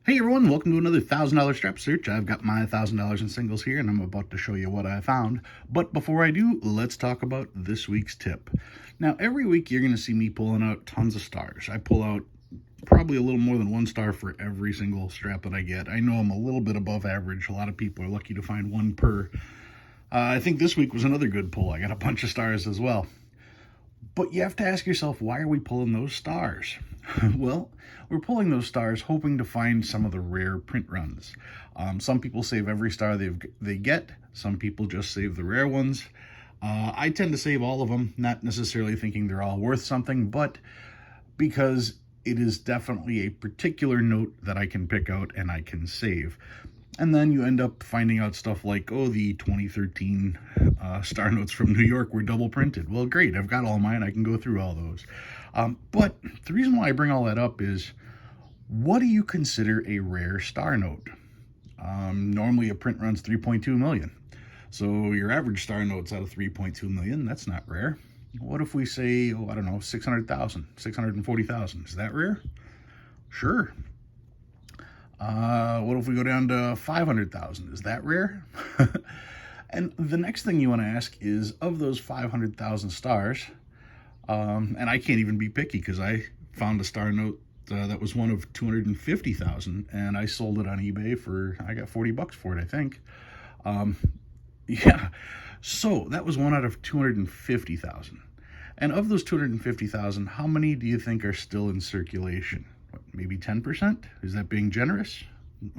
Hey everyone, welcome to another $1,000 strap search. I've got my $1,000 in singles here and I'm about to show you what I found. But before I do, let's talk about this week's tip. Now, every week you're going to see me pulling out tons of stars. I pull out probably a little more than 1 star for every single strap that I get. I know I'm a little bit above average. A lot of people are lucky to find one per. I think this week was another good pull. I got a bunch of stars as well. But you have to ask yourself, why are we pulling those stars? Well, we're pulling those stars hoping to find some of the rare print runs. Some people save every star they get. Some people just save the rare ones. I tend to save all of them, not necessarily thinking they're all worth something, but because it is definitely a particular note that I can pick out and I can save. And then you end up finding out stuff like, oh, the 2013 star notes from New York were double printed. Well, great, I've got all mine. I can go through all those. But the reason why I bring all that up is, what do you consider a rare star note? Normally a print run's 3.2 million. So your average star note's out of 3.2 million. That's not rare. What if we say, oh, I don't know, 600,000, 640,000? Is that rare? Sure. What if we go down to 500,000? Is that rare? And the next thing you want to ask is, of those 500,000 stars, and I can't even be picky because I found a star note that was one of 250,000 and I sold it on eBay for, I got $40 for it, I think. Yeah, so that was one out of 250,000. And of those 250,000, how many do you think are still in circulation? What, maybe 10%? Is that being generous?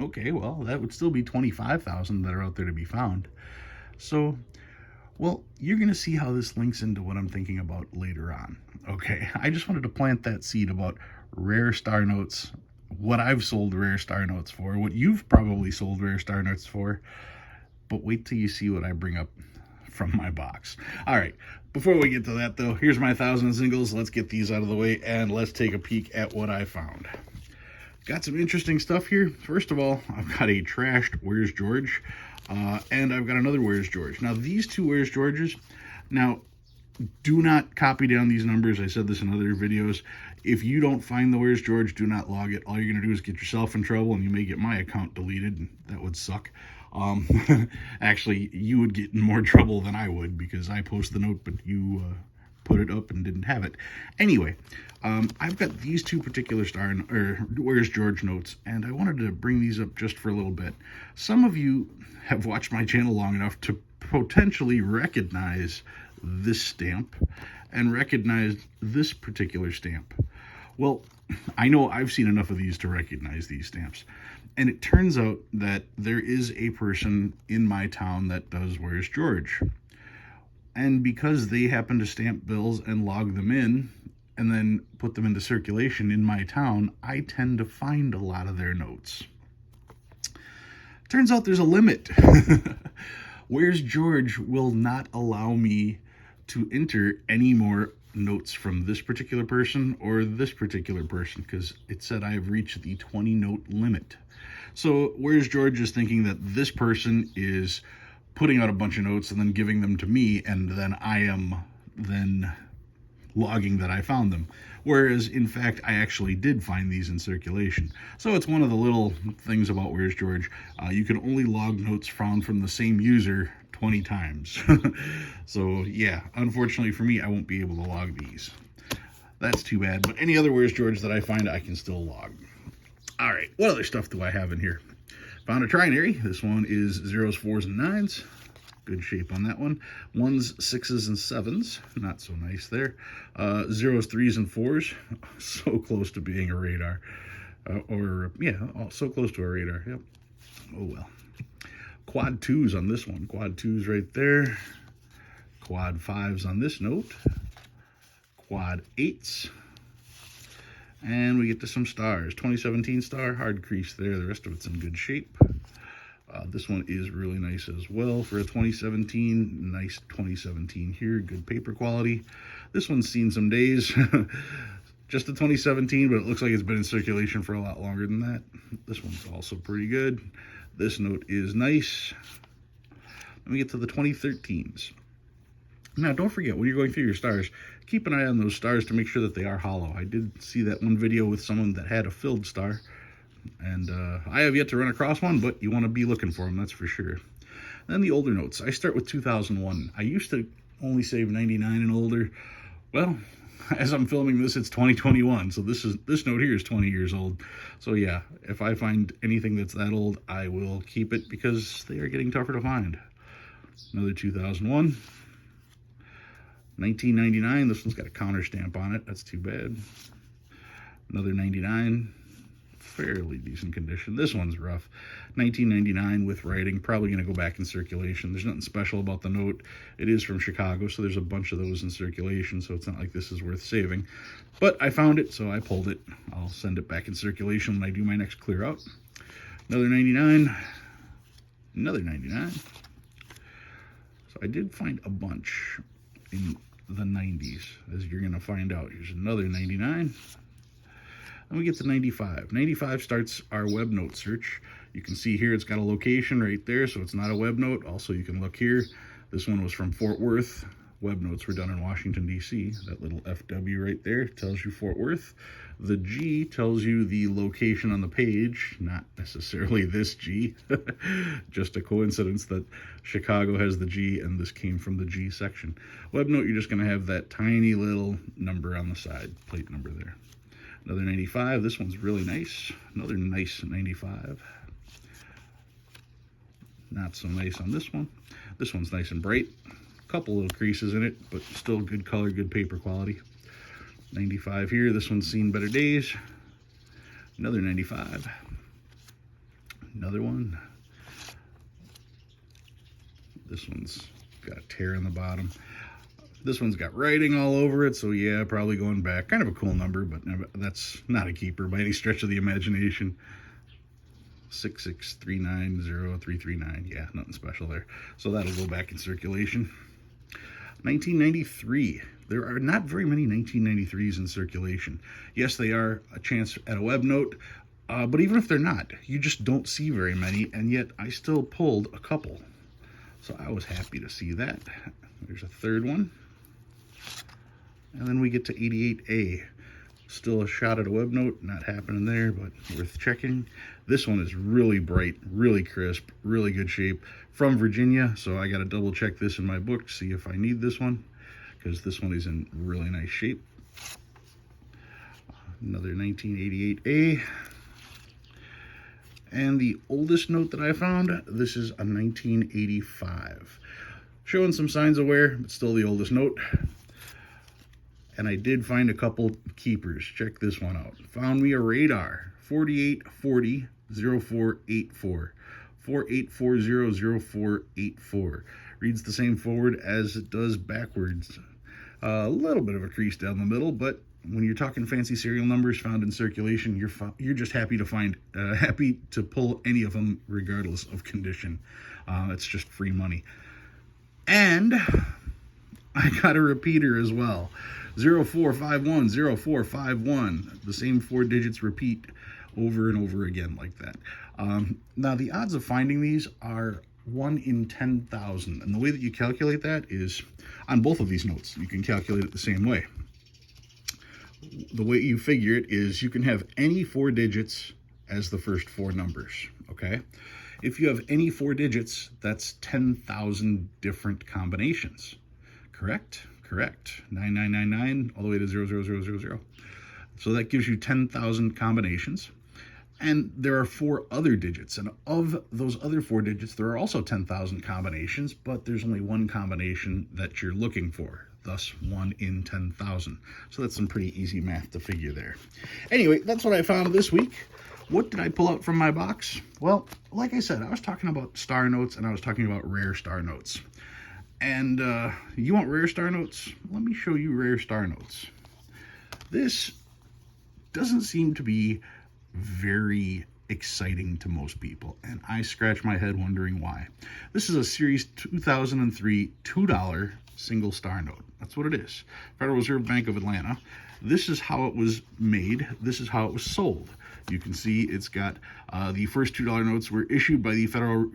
Okay, well, that would still be 25,000 that are out there to be found. So, well, you're going to see how this links into what I'm thinking about later on. Okay, I just wanted to plant that seed about rare star notes, what I've sold rare star notes for, what you've probably sold rare star notes for. But wait till you see what I bring up from my box. All right, before we get to that though, here's my 1,000 singles. Let's get these out of the way and let's take a peek at what I found. Got some interesting stuff here. First of all, I've got a trashed Where's George, and I've got another Where's George. Now, these two Where's Georges, now, do not copy down these numbers. I said this in other videos. If you don't find the Where's George, do not log it. All you're going to do is get yourself in trouble, and you may get my account deleted, and that would suck. Actually, you would get in more trouble than I would because I post the note, but you put it up and didn't have it. Anyway, I've got these two particular Where's George notes, and I wanted to bring these up just for a little bit. Some of you have watched my channel long enough to potentially recognize this stamp and recognize this particular stamp. Well, I know I've seen enough of these to recognize these stamps. And it turns out that there is a person in my town that does Where's George. And because they happen to stamp bills and log them in and then put them into circulation in my town, I tend to find a lot of their notes. Turns out there's a limit. Where's George will not allow me to enter any more notes from this particular person or this particular person because it said I have reached the 20 note limit. So Where's George is thinking that this person is putting out a bunch of notes and then giving them to me, and then I am then logging that I found them. Whereas, in fact, I actually did find these in circulation. So it's one of the little things about Where's George. You can only log notes found from the same user 20 times. So, yeah, unfortunately for me, I won't be able to log these. That's too bad. But any other Where's George that I find, I can still log. All right, what other stuff do I have in here? Found a trinary. This one is 0s, 4s, and 9s. Good shape on that one. 1s, 6s, and 7s. Not so nice there. 0s, 3s, and 4s. So close to being a radar. So close to a radar. Yep. Oh, well. Quad 2s on this one. Quad 2s right there. Quad 5s on this note. Quad 8s. And we get to some stars. 2017 star, hard crease there. The rest of it's in good shape. This one is really nice as well for a 2017. Nice 2017 here. Good paper quality. This one's seen some days. Just a 2017, but it looks like it's been in circulation for a lot longer than that. This one's also pretty good. This note is nice. Let me get to the 2013s. Now, don't forget, when you're going through your stars, keep an eye on those stars to make sure that they are hollow. I did see that one video with someone that had a filled star. And I have yet to run across one, but you want to be looking for them, that's for sure. Then the older notes. I start with 2001. I used to only save 99 and older. Well, as I'm filming this, it's 2021, so this note here is 20 years old. So yeah, if I find anything that's that old, I will keep it because they are getting tougher to find. Another 2001. 1999, this one's got a counter stamp on it. That's too bad. Another 99, fairly decent condition. This one's rough. 1999 with writing, probably going to go back in circulation. There's nothing special about the note. It is from Chicago, so there's a bunch of those in circulation, so it's not like this is worth saving. But I found it, so I pulled it. I'll send it back in circulation when I do my next clear out. Another 99. Another 99. So I did find a bunch in the 90s, as you're going to find out. Here's another 99. And we get to 95. 95 starts our web note search. You can see here it's got a location right there, so it's not a web note. Also, you can look here. This one was from Fort Worth. Web notes were done in Washington, D.C. That little FW right there tells you Fort Worth. The G tells you the location on the page, not necessarily this G. Just a coincidence that Chicago has the G and this came from the G section. Web note, you're just going to have that tiny little number on the side, plate number there. Another 95. This one's really nice. Another nice 95. Not so nice on this one. This one's nice and bright. Couple little creases in it, but still good color, good paper quality. 95 here. This one's seen better days. Another 95. Another one. This one's got a tear in the bottom. This one's got writing all over it, so yeah, probably going back. Kind of a cool number, but that's not a keeper by any stretch of the imagination. 6639039. Yeah, nothing special there. So that'll go back in circulation. 1993. There are not very many 1993s in circulation. Yes, they are a chance at a web note, but even if they're not, you just don't see very many, and yet I still pulled a couple. So I was happy to see that. There's a third one. And then we get to 88A. Still a shot at a web note, not happening there, but worth checking. This one is really bright, really crisp, really good shape. From Virginia, so I got to double check this in my book to see if I need this one, because this one is in really nice shape. Another 1988A. And the oldest note that I found, this is a 1985. Showing some signs of wear, but still the oldest note. And I did find a couple keepers. Check this one out. Found me a radar, 4840-0484. 4840-0484. Reads the same forward as it does backwards. A little bit of a crease down the middle, but when you're talking fancy serial numbers found in circulation, you're just happy to pull any of them regardless of condition. It's just free money. And I got a repeater as well. 0451, 0451. The same 4 digits repeat over and over again like that. Now, the odds of finding these are 1 in 10,000. And the way that you calculate that is on both of these notes. You can calculate it the same way. The way you figure it is you can have any 4 digits as the first 4 numbers, okay? If you have any 4 digits, that's 10,000 different combinations. Correct? Correct. 9999 all the way to 00000. So that gives you 10,000 combinations. And there are 4 other digits. And of those other 4 digits, there are also 10,000 combinations, but there's only one combination that you're looking for. Thus, 1 in 10,000. So that's some pretty easy math to figure there. Anyway, that's what I found this week. What did I pull out from my box? Well, like I said, I was talking about star notes and I was talking about rare star notes. And you want rare star notes? Let me show you rare star notes. This doesn't seem to be very exciting to most people, and I scratch my head wondering why. This is a Series 2003 $2 single star note. That's what it is. Federal Reserve Bank of Atlanta. This is how it was made. This is how it was sold. You can see it's got the first $2 notes were issued by the federal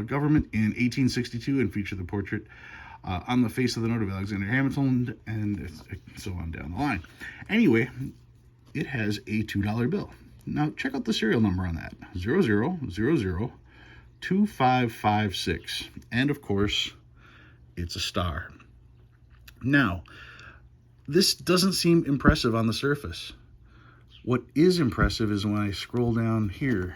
government in 1862 and feature the portrait on the face of the note of Alexander Hamilton, and so on down the line. Anyway, it has a $2 bill. Now check out the serial number on that, 00002556. And of course, it's a star. Now, this doesn't seem impressive on the surface. What is impressive is when I scroll down here,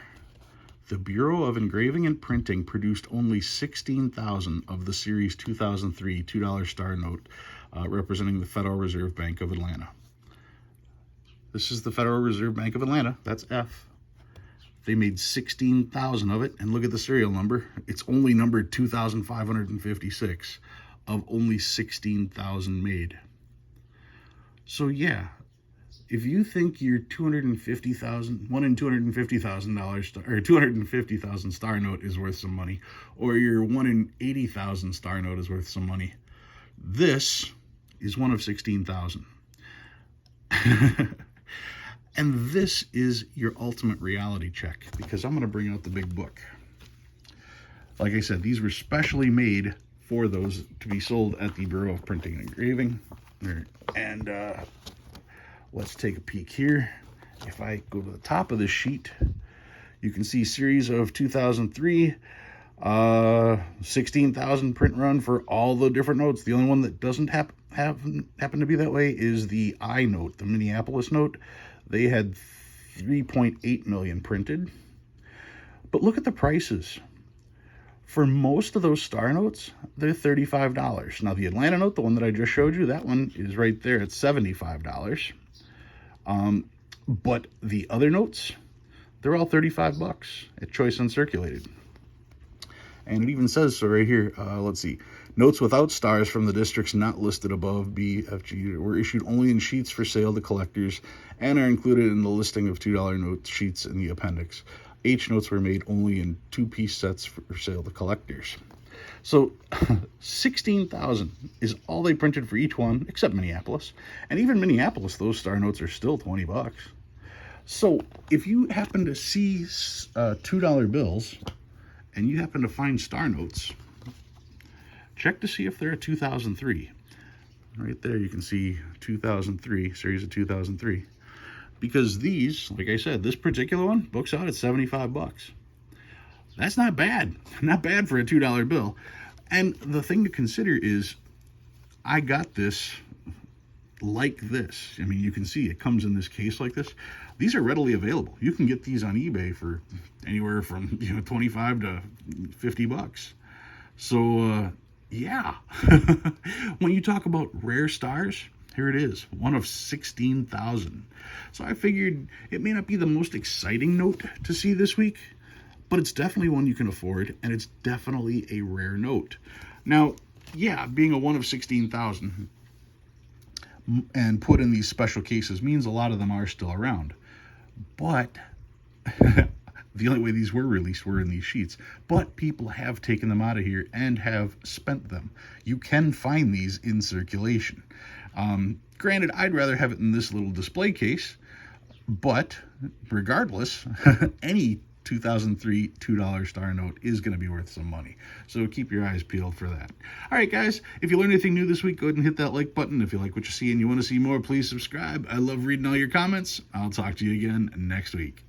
the Bureau of Engraving and Printing produced only 16,000 of the Series 2003 $2 star note representing the Federal Reserve Bank of Atlanta. This is the Federal Reserve Bank of Atlanta. That's F. They made 16,000 of it, and look at the serial number. It's only numbered 2,556 of only 16,000 made. So yeah, if you think your $1 in $250,000 or 250,000 star note is worth some money, or your 1 in 80,000 star note is worth some money, this is one of 16,000. And this is your ultimate reality check, because I'm going to bring out the big book. Like I said, these were specially made for those to be sold at the Bureau of Printing and Engraving. And let's take a peek here. If I go to the top of this sheet, you can see series of 2003, 16,000 print run for all the different notes. The only one that doesn't happen to be that way is the I note, the Minneapolis note. They had 3.8 million printed. But look at the prices. For most of those star notes, they're $35. Now, the Atlanta note, the one that I just showed you, that one is right there at $75. But the other notes, they're all $35 at Choice Uncirculated. And it even says so right here. Let's see. Notes without stars from the districts not listed above, B, F, G, were issued only in sheets for sale to collectors and are included in the listing of $2 note sheets in the appendix. H notes were made only in 2-piece sets for sale to collectors. So 16,000 is all they printed for each one, except Minneapolis. And even Minneapolis, those star notes are still $20. So if you happen to see $2 bills and you happen to find star notes, check to see if they're a 2003. Right there you can see 2003, series of 2003. Because these, like I said, this particular one books out at $75. That's not bad. Not bad for a $2 bill. And the thing to consider is I got this like this. I mean, you can see it comes in this case like this. These are readily available. You can get these on eBay for anywhere from 25 to $50. So yeah. When you talk about rare stars, here it is, one of 16,000. So I figured it may not be the most exciting note to see this week, but it's definitely one you can afford, and it's definitely a rare note. Now, yeah, being a one of 16,000 and put in these special cases means a lot of them are still around. But the only way these were released were in these sheets. But people have taken them out of here and have spent them. You can find these in circulation. Granted, I'd rather have it in this little display case, but regardless, any 2003 $2 star note is going to be worth some money. So keep your eyes peeled for that. All right, guys, if you learned anything new this week, go ahead and hit that like button. If you like what you see and you want to see more, please subscribe. I love reading all your comments. I'll talk to you again next week.